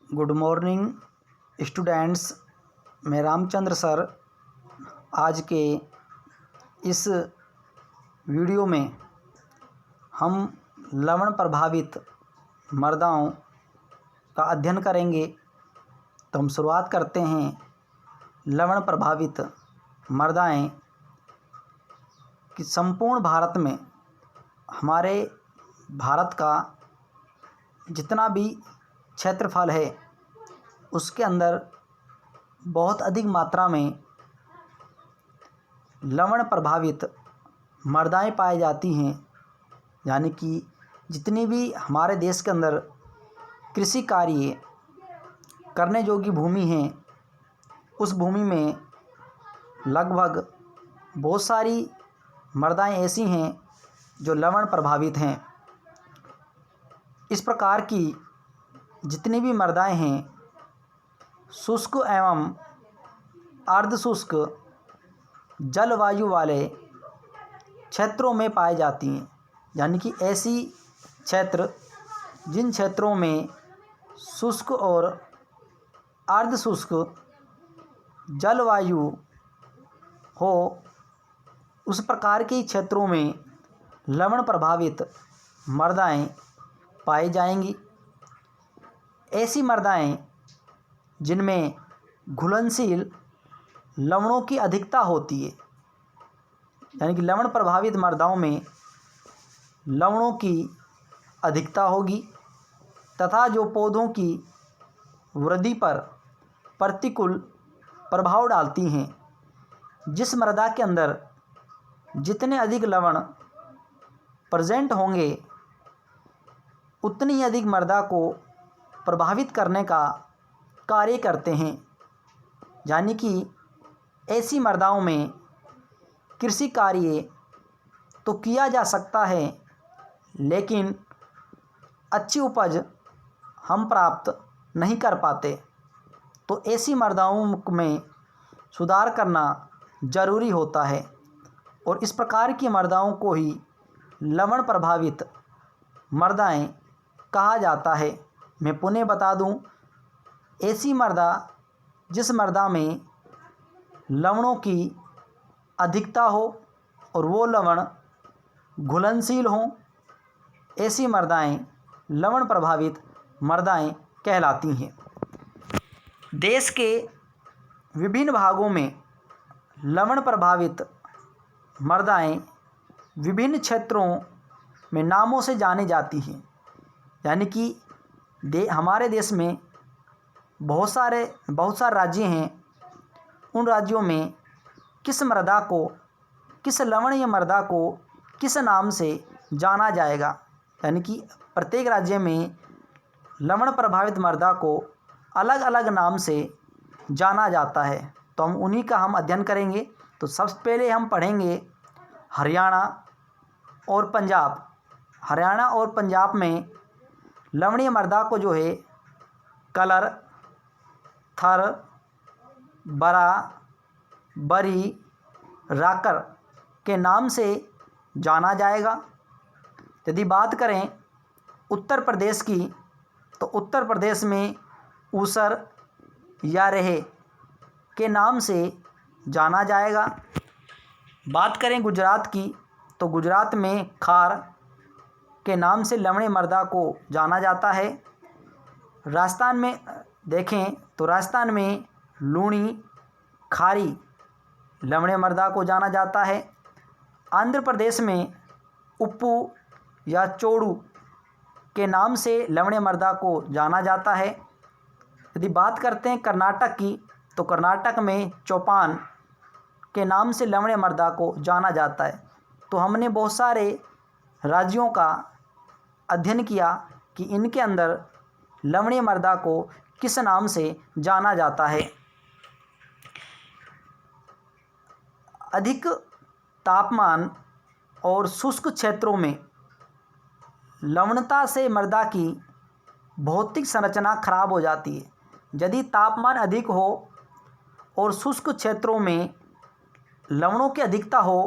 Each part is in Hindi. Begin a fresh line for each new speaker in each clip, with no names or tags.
Good morning students. मैं रामचंद्र सर आज के इस वीडियो में हम लवण प्रभावित मृदाओं का अध्ययन करेंगे। तो हम शुरुआत करते हैं। लवण प्रभावित मृदाएं कि संपूर्ण भारत में हमारे भारत का जितना भी क्षेत्रफल है उसके अंदर बहुत अधिक मात्रा में लवण प्रभावित मृदाएं पाई जाती हैं। यानी कि जितनी भी हमारे देश के अंदर कृषि कार्य करने योग्य भूमि है उस भूमि में लगभग बहुत सारी मृदाएं ऐसी हैं जो लवण प्रभावित हैं। इस प्रकार की जितनी भी मृदाएं हैं शुष्क एवं अर्धशुष्क जलवायु वाले क्षेत्रों में पाई जाती हैं। यानी कि ऐसी क्षेत्र जिन क्षेत्रों में शुष्क और अर्धशुष्क जलवायु हो उस प्रकार के क्षेत्रों में लवण प्रभावित मृदाएं पाई जाएंगी। ऐसी मृदाएं जिनमें घुलनशील लवणों की अधिकता होती है, यानी कि लवण प्रभावित मृदाओं में लवणों की अधिकता होगी तथा जो पौधों की वृद्धि पर प्रतिकूल प्रभाव डालती हैं। जिस मृदा के अंदर जितने अधिक लवण प्रेजेंट होंगे उतनी ही अधिक मृदा को प्रभावित करने का कार्य करते हैं। यानी कि ऐसी मृदाओं में कृषि कार्य तो किया जा सकता है लेकिन अच्छी उपज हम प्राप्त नहीं कर पाते। तो ऐसी मृदाओं में सुधार करना ज़रूरी होता है और इस प्रकार की मृदाओं को ही लवण प्रभावित मृदाएं कहा जाता है। मैं पुनः बता दूं, ऐसी मृदा जिस मृदा में लवणों की अधिकता हो और वो लवण घुलनशील हों, ऐसी मृदाएं लवण प्रभावित मृदाएं कहलाती हैं। देश के विभिन्न भागों में लवण प्रभावित मृदाएं विभिन्न क्षेत्रों में नामों से जानी जाती हैं। यानी कि हमारे देश में बहुत सारे राज्य हैं। उन राज्यों में किस मृदा को, किस लवणीय मृदा को किस नाम से जाना जाएगा। यानी कि प्रत्येक राज्य में लवण प्रभावित मृदा को अलग अलग नाम से जाना जाता है। तो हम उन्हीं का अध्ययन करेंगे। तो सबसे पहले हम पढ़ेंगे हरियाणा और पंजाब। हरियाणा और पंजाब में लवणीय मृदा को जो है कलर, थर, बरा, बरी, राकर के नाम से जाना जाएगा। यदि बात करें उत्तर प्रदेश की तो उत्तर प्रदेश में ऊसर या रेहे के नाम से जाना जाएगा। बात करें गुजरात की तो गुजरात में खार के नाम से लवणीय मृदा को जाना जाता है। राजस्थान में देखें तो राजस्थान में लूणी, खारी लवणीय मृदा को जाना जाता है। आंध्र प्रदेश में उप्पू या चोड़ू के नाम से लवणीय मृदा को जाना जाता है। यदि बात करते हैं कर्नाटक की तो कर्नाटक में चौपान के नाम से लवणीय मृदा को जाना जाता है। तो हमने बहुत सारे राज्यों का अध्ययन किया कि इनके अंदर लवणीय मृदा को किस नाम से जाना जाता है। अधिक तापमान और शुष्क क्षेत्रों में लवणता से मृदा की भौतिक संरचना खराब हो जाती है। यदि तापमान अधिक हो और शुष्क क्षेत्रों में लवणों की अधिकता हो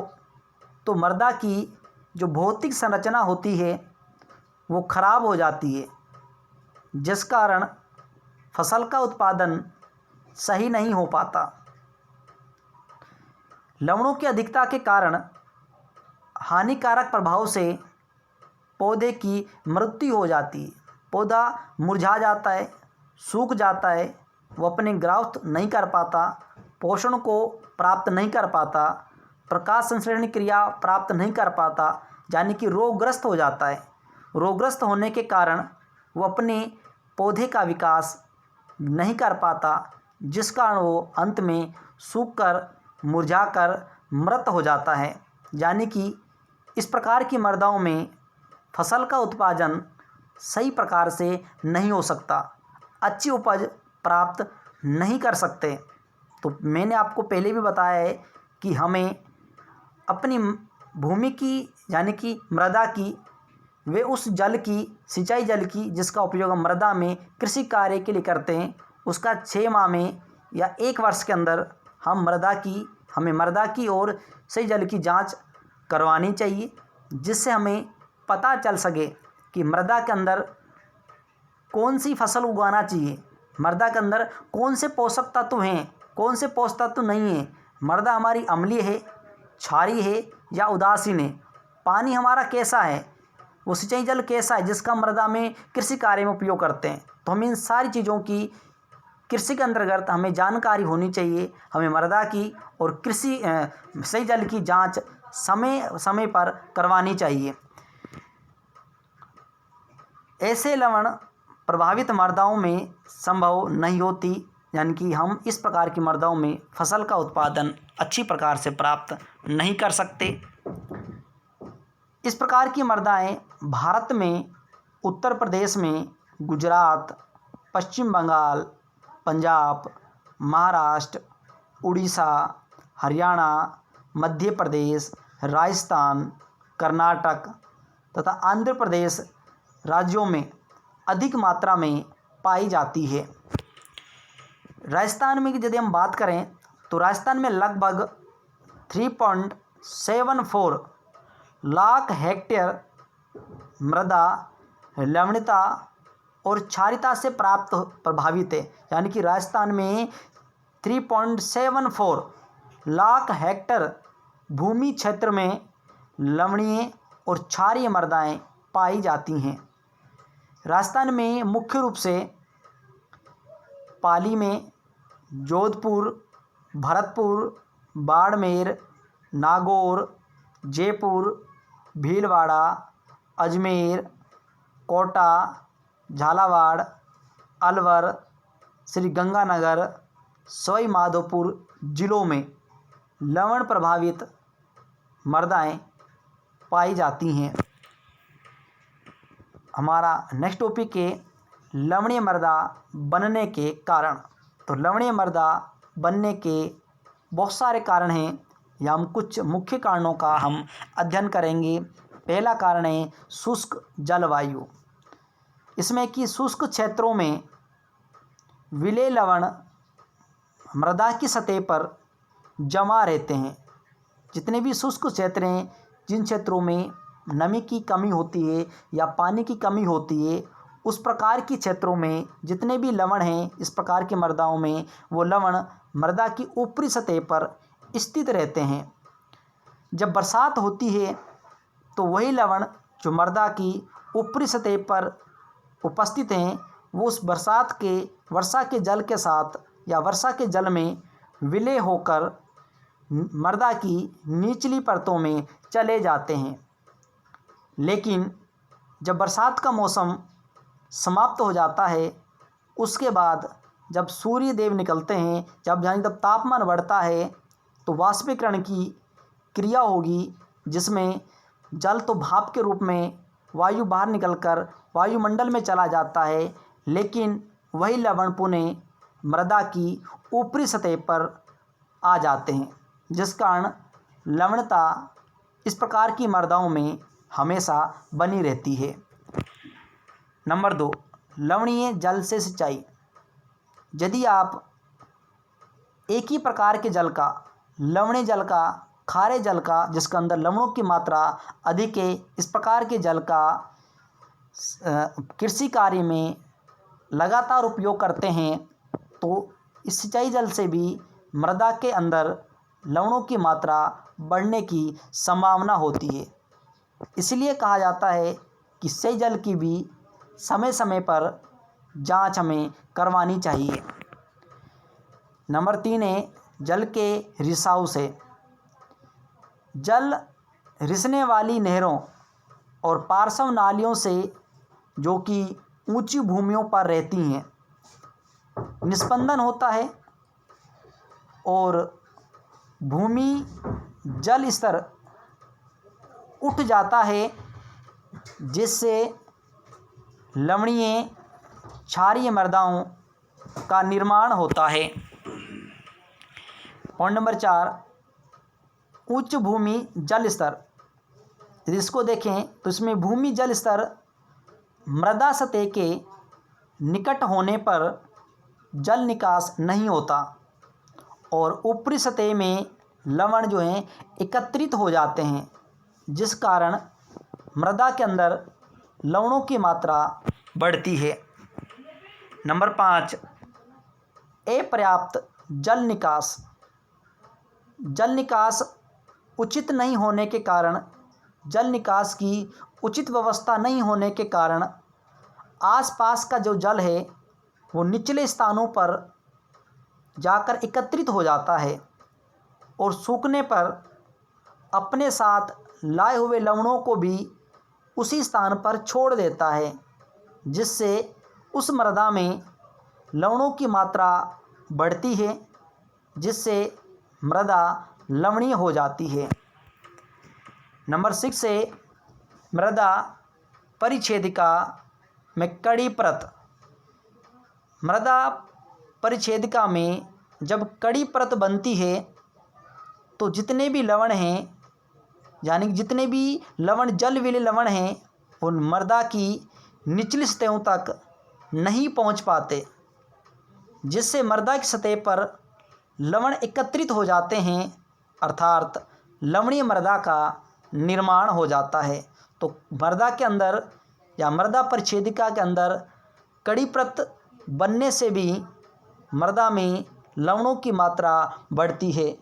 तो मृदा की जो भौतिक संरचना होती है वो खराब हो जाती है, जिस कारण फसल का उत्पादन सही नहीं हो पाता। लवणों की अधिकता के कारण हानिकारक प्रभाव से पौधे की मृत्यु हो जाती है। पौधा मुरझा जाता है, सूख जाता है, वो अपनी ग्रोथ नहीं कर पाता, पोषण को प्राप्त नहीं कर पाता, प्रकाश संश्लेषण क्रिया प्राप्त नहीं कर पाता, यानी कि रोगग्रस्त हो जाता है। रोगग्रस्त होने के कारण वो अपने पौधे का विकास नहीं कर पाता, जिस कारण वो अंत में सूख कर मुरझा कर मृत हो जाता है। यानी कि इस प्रकार की मृदाओं में फसल का उत्पादन सही प्रकार से नहीं हो सकता, अच्छी उपज प्राप्त नहीं कर सकते। तो मैंने आपको पहले भी बताया है कि हमें अपनी भूमि की यानी कि मृदा की वे उस जल की सिंचाई जल की जिसका उपयोग हम मृदा में कृषि कार्य के लिए करते हैं, उसका 6 माह में या 1 वर्ष के अंदर हमें मृदा की और सही जल की जांच करवानी चाहिए, जिससे हमें पता चल सके कि मृदा के अंदर कौन सी फसल उगाना चाहिए, मृदा के अंदर कौन से पोषक तत्व हैं, कौन से पोषक तत्व नहीं हैं, मृदा हमारी अम्लीय है, क्षारीय है या उदासीन है, पानी हमारा कैसा है, वो सिंचाई जल कैसा है जिसका मृदा में कृषि कार्य में उपयोग करते हैं। तो हमें इन सारी चीज़ों की कृषि के अंतर्गत हमें जानकारी होनी चाहिए। हमें मृदा की और कृषि सही जल की जांच समय समय पर करवानी चाहिए। ऐसे लवण प्रभावित मृदाओं में संभव नहीं होती, यानी कि हम इस प्रकार की मृदाओं में फसल का उत्पादन अच्छी प्रकार से प्राप्त नहीं कर सकते। इस प्रकार की मृदाएं भारत में उत्तर प्रदेश में, गुजरात, पश्चिम बंगाल, पंजाब, महाराष्ट्र, उड़ीसा, हरियाणा, मध्य प्रदेश, राजस्थान, कर्नाटक तथा आंध्र प्रदेश राज्यों में अधिक मात्रा में पाई जाती है। राजस्थान में यदि हम बात करें तो राजस्थान में लगभग 3.74 लाख हेक्टेयर मृदा लवणता और क्षारीयता से प्राप्त प्रभावित है। यानी कि राजस्थान में 3.74 लाख हेक्टेयर भूमि क्षेत्र में लवणीय और क्षारीय मृदाएं पाई जाती हैं। राजस्थान में मुख्य रूप से पाली में, जोधपुर, भरतपुर, बाड़मेर, नागौर, जयपुर, भीलवाड़ा, अजमेर, कोटा, झालावाड़, अलवर, श्री गंगानगर, सवाई माधोपुर जिलों में लवण प्रभावित मृदाएं पाई जाती हैं। हमारा नेक्स्ट टॉपिक है लवणीय मृदा बनने के कारण। तो लवणीय मृदा बनने के बहुत सारे कारण हैं, या हम कुछ मुख्य कारणों का हम अध्ययन करेंगे। पहला कारण है शुष्क जलवायु। इसमें कि शुष्क क्षेत्रों में विलेय लवण मृदा की सतह पर जमा रहते हैं। जितने भी शुष्क क्षेत्र हैं, जिन क्षेत्रों में नमी की कमी होती है या पानी की कमी होती है, उस प्रकार की क्षेत्रों में जितने भी लवण हैं इस प्रकार की मृदाओं में, वो लवण मृदा की ऊपरी सतह पर स्थित रहते हैं। जब बरसात होती है तो वही लवण जो मृदा की ऊपरी सतह पर उपस्थित हैं, वो उस वर्षा के जल के साथ या वर्षा के जल में विलय होकर मृदा की निचली परतों में चले जाते हैं। लेकिन जब बरसात का मौसम समाप्त हो जाता है, उसके बाद जब सूर्य देव निकलते हैं, जब तापमान बढ़ता है, तो वाष्पीकरण की क्रिया होगी, जिसमें जल तो भाप के रूप में वायु बाहर निकलकर वायुमंडल में चला जाता है, लेकिन वही लवण पुनः मृदा की ऊपरी सतह पर आ जाते हैं, जिस कारण लवणता इस प्रकार की मृदाओं में हमेशा बनी रहती है। नंबर 2, लवणीय जल से सिंचाई। यदि आप एक ही प्रकार के जल का, लवणीय जल का, खारे जल का, जिसके अंदर लवणों की मात्रा अधिक है, इस प्रकार के जल का कृषि कार्य में लगातार उपयोग करते हैं तो इस सिंचाई जल से भी मृदा के अंदर लवणों की मात्रा बढ़ने की संभावना होती है। इसलिए कहा जाता है कि सिंचाई जल की भी समय समय पर जांच हमें करवानी चाहिए। नंबर 3 है जल के रिसाव से। जल रिसने वाली नहरों और पार्श्व नालियों से जो कि ऊंची भूमियों पर रहती हैं निस्पंदन होता है और भूमि जल स्तर उठ जाता है, जिससे लवणीय क्षारीय मृदाओं का निर्माण होता है। पॉइंट नंबर 4 उच्च भूमि जल स्तर। यदि इसको देखें तो इसमें भूमि जल स्तर मृदा सतह के निकट होने पर जल निकास नहीं होता और ऊपरी सतह में लवण जो हैं एकत्रित हो जाते हैं, जिस कारण मृदा के अंदर लवणों की मात्रा बढ़ती है। नंबर 5 अपर्याप्त जल निकास। जल निकास उचित नहीं होने के कारण, जल निकास की उचित व्यवस्था नहीं होने के कारण आसपास का जो जल है वो निचले स्थानों पर जाकर एकत्रित हो जाता है और सूखने पर अपने साथ लाए हुए लवणों को भी उसी स्थान पर छोड़ देता है, जिससे उस मृदा में लवणों की मात्रा बढ़ती है, जिससे मृदा लवणीय हो जाती है। नंबर 6 है मृदा परिच्छेदिका में कड़ी परत। मृदा परिच्छेदिका में जब कड़ी परत बनती है तो जितने भी लवण हैं, यानी कि जितने भी लवण जल विले लवण हैं, उन मृदा की निचली सतहों तक नहीं पहुंच पाते, जिससे मृदा की सतह पर लवण एकत्रित हो जाते हैं, अर्थात लवणीय मृदा का निर्माण हो जाता है। तो मृदा के अंदर या मृदा परिच्छेदिका के अंदर कड़ी परत बनने से भी मृदा में लवणों की मात्रा बढ़ती है,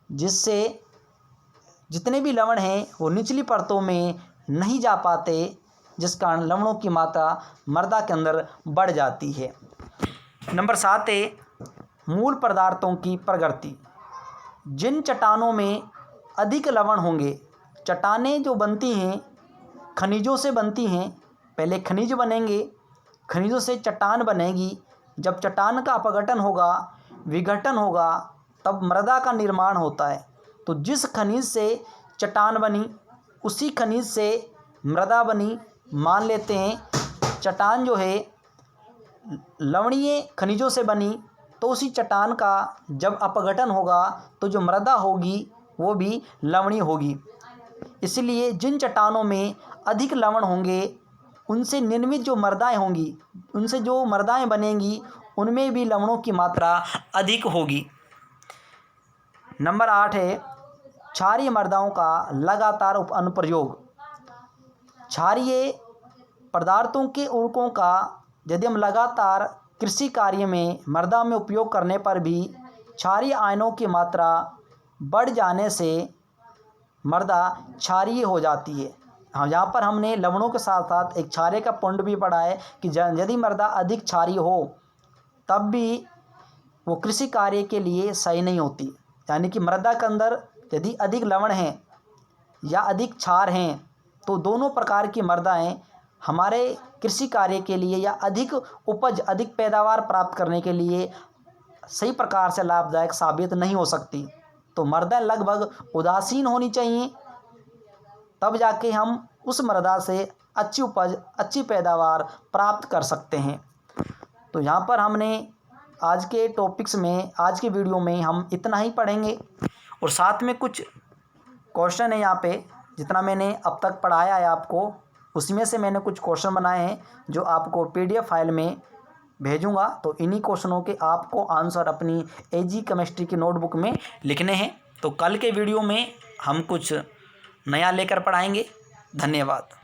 जिससे जितने भी लवण हैं वो निचली परतों में नहीं जा पाते, जिस कारण लवणों की मात्रा मृदा के अंदर बढ़ जाती है। नंबर 7 है मूल पदार्थों की प्रकृति। जिन चट्टानों में अधिक लवण होंगे, चट्टानें जो बनती हैं खनिजों से बनती हैं, पहले खनिज बनेंगे, खनिजों से चट्टान बनेगी, जब चट्टान का अपघटन होगा, विघटन होगा, तब मृदा का निर्माण होता है। तो जिस खनिज से चट्टान बनी उसी खनिज से मृदा बनी। मान लेते हैं चट्टान जो है लवणीय खनिजों से बनी, तो उसी चट्टान का जब अपघटन होगा तो जो मृदा होगी वो भी लवणीय होगी। इसलिए जिन चट्टानों में अधिक लवण होंगे उनसे निर्मित जो मृदाएं होंगी, उनसे जो मृदाएं बनेंगी, उनमें भी लवणों की मात्रा अधिक होगी। नंबर 8 है क्षारीय मृदाओं का लगातार अनुप्रयोग। क्षारीय पदार्थों के उर्वरकों का यदि हम लगातार कृषि कार्य में मृदा में उपयोग करने पर भी क्षारीय आयनों की मात्रा बढ़ जाने से मृदा क्षारीय हो जाती है। हाँ, यहाँ पर हमने लवणों के साथ साथ एक क्षारीय का पॉइंट भी पढ़ा है कि यदि मृदा अधिक क्षारीय हो तब भी वो कृषि कार्य के लिए सही नहीं होती। यानी कि मृदा के अंदर यदि अधिक लवण हैं या अधिक क्षार हैं तो दोनों प्रकार की मृदाएं हमारे कृषि कार्य के लिए या अधिक उपज, अधिक पैदावार प्राप्त करने के लिए सही प्रकार से लाभदायक साबित नहीं हो सकती। तो मृदा लगभग उदासीन होनी चाहिए, तब जाके हम उस मृदा से अच्छी उपज, अच्छी पैदावार प्राप्त कर सकते हैं। तो यहाँ पर हमने आज के टॉपिक्स में, आज के वीडियो में हम इतना ही पढ़ेंगे और साथ में कुछ क्वेश्चन है यहाँ पे, जितना मैंने अब तक पढ़ाया है आपको उसमें से मैंने कुछ क्वेश्चन बनाए हैं जो आपको PDF फाइल में भेजूंगा। तो इन्हीं क्वेश्चनों के आपको आंसर अपनी AG केमिस्ट्री की नोटबुक में लिखने हैं। तो कल के वीडियो में हम कुछ नया लेकर पढ़ाएंगे। धन्यवाद।